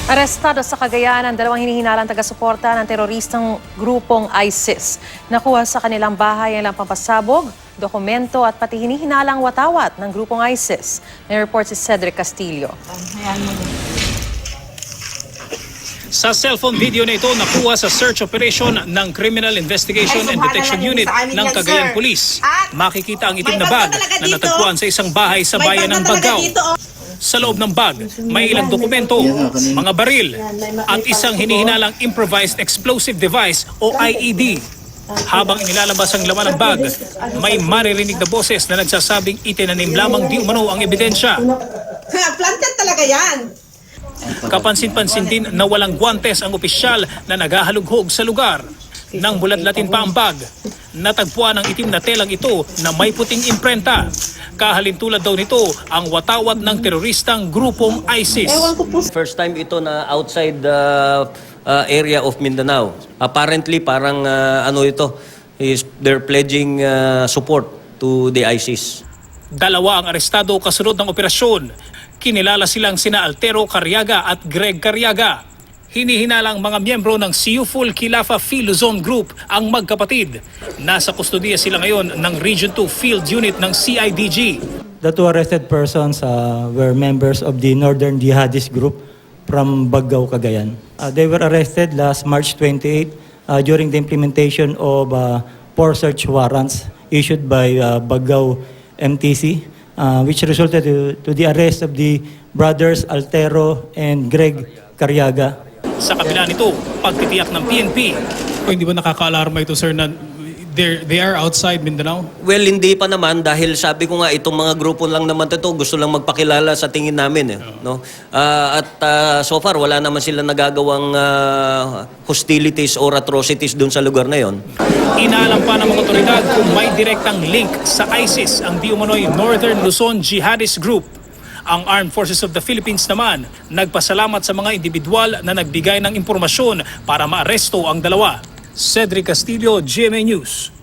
Arestado sa Cagayan ang dalawang hinihinalang taga-suporta ng teroristang grupong ISIS. Nakuha sa kanilang bahay ang ilang pampasabog, dokumento at pati hinihinalang watawat ng grupong ISIS. May report si Cedric Castillo. Sa cellphone video na ito nakuha sa search operation ng Criminal Investigation and Detection Unit ng Cagayan Police. Makikita ang itim na bag na natagpuan sa isang bahay sa bayan ng Bagao. Sa loob ng bag, may ilang dokumento, mga baril, at isang hinihinalang improvised explosive device o IED. Habang inilalabas ang laman ng bag, may maririnig na boses na nagsasabing itinanim lamang di umano ang ebidensya. Planted talaga yan. Kapansin-pansin din na walang guwantes ang opisyal na naghahalughog sa lugar. Nang bulat-latin pa ang bag, natagpuan ang itim na telang ito na may puting imprenta. Kahalintulad daw nito ang watawat ng teroristang grupong ISIS. First time ito na outside the area of Mindanao. Apparently parang they're pledging support to the ISIS. Dalawa ang arestado kasunod ng operasyon. Kinilala silang sina Altero Carriaga at Greg Carriaga. Hinihinalang mga miyembro ng Siyuful Khilafa Luzon Group ang magkapatid. Nasa kustodiya sila ngayon ng Region 2 Field Unit ng CIDG. The two arrested persons were members of the Northern Jihadist Group from Bagao, Cagayan. They were arrested last March 28 during the implementation of 4 search warrants issued by Bagao MTC, which resulted to the arrest of the brothers Altero and Greg Carriaga. Sa kabila nito, pagtitiyak ng PNP. Hindi ba nakaka-alarma ito, sir, na they are outside Mindanao? Well, hindi pa naman dahil sabi ko nga itong mga grupo lang naman ito gusto lang magpakilala sa tingin namin. No? So far, wala naman sila nagagawang hostilities or atrocities dun sa lugar na yon. Inaalam pa ng mga otoridad kung may direktang link sa ISIS ang di umano'y Northern Luzon Jihadist Group. Ang Armed Forces of the Philippines naman nagpasalamat sa mga individual na nagbigay ng impormasyon para maaresto ang dalawa. Cedric Castillo, GMA News.